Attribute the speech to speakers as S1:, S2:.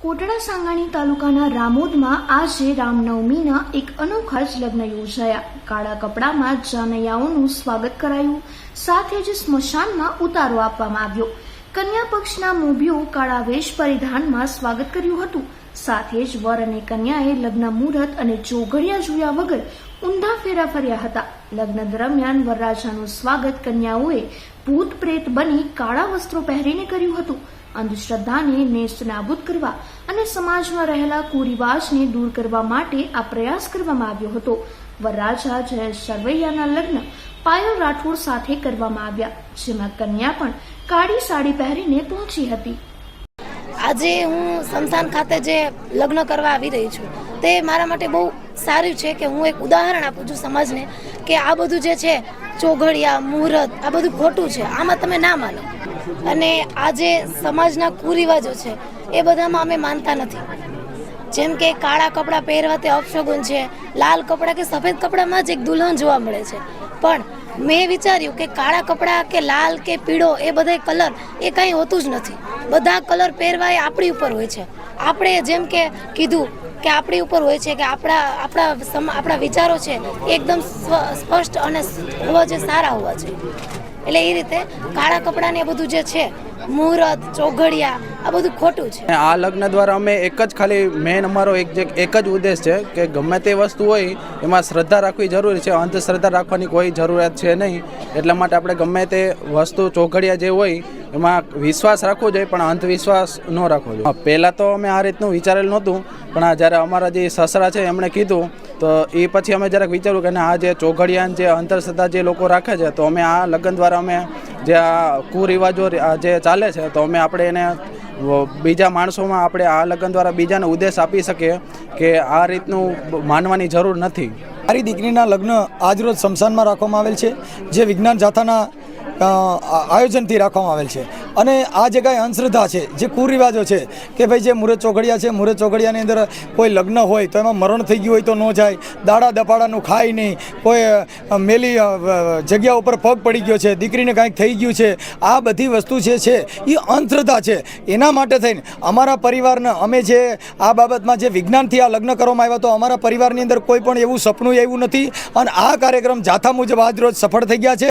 S1: કોટડા સાંગાણી તાલુકાના રામોદમાં આજે રામનવમીના એક અનોખા જ લગ્ન યોજાયા। કાળા કપડામાં જાનૈયાઓનું સ્વાગત કરાયું, સાથે જ સ્મશાનમાં ઉતારો આપવામાં આવ્યો। કન્યા પક્ષના મોભીઓ કાળા વેશ પરિધાનમાં સ્વાગત કર્યું હતું। સાથે જ વર અને કન્યાએ લગ્ન મુહૂર્ત અને ચોઘડિયા જોયા વગર ઊંધા ફેરા ફર્યા હતા। લગ્ન દરમિયાન વરરાજાનું સ્વાગત કન્યાઓએ ભૂત પ્રેત બની કાળા વસ્ત્રો પહેરીને કર્યું હતું। અંધશ્રદ્ધાને નેસ્ત નાબૂદ કરવા અને સમાજમાં રહેલા કુરિવાજને દૂર કરવા માટે આ પ્રયાસ કરવામાં આવ્યો હતો। વરરાજા જયેશ સરવૈયાના લગ્ન પાયલ રાઠોડ સાથે કરવામાં આવ્યા, જેમાં કન્યા પણ કાળી સાડી પહેરીને પહોંચી હતી।
S2: આજે હું સ્મશાન ખાતે જે લગ્ન કરવા આવી રહી છું તે મારા માટે બહુ સારું છે કે હું એક ઉદાહરણ આપું છું સમાજને કે આ બધું જે છે ચોઘડિયા મુહૂર્ત આ બધું ખોટું છે, આમાં તમે ના માનો। અને આ જે સમાજના કુરિવાજો છે એ બધામાં અમે માનતા નથી। જેમ કે કાળા કપડાં પહેરવા તે અપશગુન છે, લાલ કપડાં કે સફેદ કપડામાં જ એક દુલ્હન જોવા મળે છે, પણ મેં વિચાર્યું કે કાળા કપડાં કે લાલ કે પીળો એ બધા કલર એ કંઈ હોતું જ નથી। બધા કલર પહેરવા એ આપણી ઉપર હોય છે। આપણે જેમ કે કીધું કે આપણી ઉપર હોય છે કે આપણા વિચારો છે એકદમ સ્પષ્ટ અને હોવા જોઈએ, સારા હોવા જોઈએ। એટલે એ રીતે કાળા કપડાં ને બધું જે છે મુહૂર્ત ચોઘડિયા આ બધું ખોટું છે।
S3: આ લગ્ન દ્વારા અમે એક જ ખાલી મેન અમારો એક જ ઉદ્દેશ છે કે ગમે તે વસ્તુ હોય એમાં શ્રદ્ધા રાખવી જરૂરી છે, અંધશ્રદ્ધા રાખવાની કોઈ જરૂરિયાત છે નહીં। એટલા માટે આપણે ગમે તે વસ્તુ ચોઘડિયા જે હોય એમાં વિશ્વાસ રાખવો જોઈએ, પણ અંધવિશ્વાસ ન રાખવો જોઈએ। પહેલાં તો અમે આ રીતનું વિચારેલું નહોતું, પણ આ જ્યારે અમારા જે સસરા છે એમણે કીધું તો એ પછી અમે જરાક વિચાર્યું કે આ જે ચોઘડિયા જે અંધશ્રદ્ધા જે લોકો રાખે છે તો અમે આ લગ્ન દ્વારા અમે જે આ કુરિવાજો જે ચાલે છે તો આપણે એને બીજા માણસોમાં આપણે આ લગ્ન દ્વારા બીજાને ઉદ્દેશ આપી શકીએ કે આ રીતનું માનવાની જરૂર નથી।
S4: મારી દીકરીના લગ્ન આજરોજ સ્મશાનમાં રાખવામાં આવેલ છે, જે વિજ્ઞાન જાથાના આયોજનથી રાખવામાં આવેલ છે। અને આ જે કાંઈ અંધશ્રદ્ધા છે, જે કુરિવાજો છે કે ભાઈ જે મુહૂર્ત ચોઘડિયા છે, મુહૂર્ત ચોઘડિયાની અંદર કોઈ લગ્ન હોય તો એમાં મરણ થઈ ગયું હોય તો ન જાય, દાડા દપાડાનું ખાય નહીં, કોઈ મેલી જગ્યા ઉપર પગ પડી ગયો છે, દીકરીને કાંઈક થઈ ગયું છે, આ બધી વસ્તુ જે છે એ અંધશ્રદ્ધા છે। એના માટે થઈને અમારા પરિવારને અમે જે આ બાબતમાં જે વિજ્ઞાનથી આ લગ્ન કરવામાં આવ્યા તો અમારા પરિવારની અંદર કોઈ પણ એવું સપનું એવું નથી, અને આ કાર્યક્રમ જાથા મુજબ આજ રોજ સફળ થઈ ગયા છે।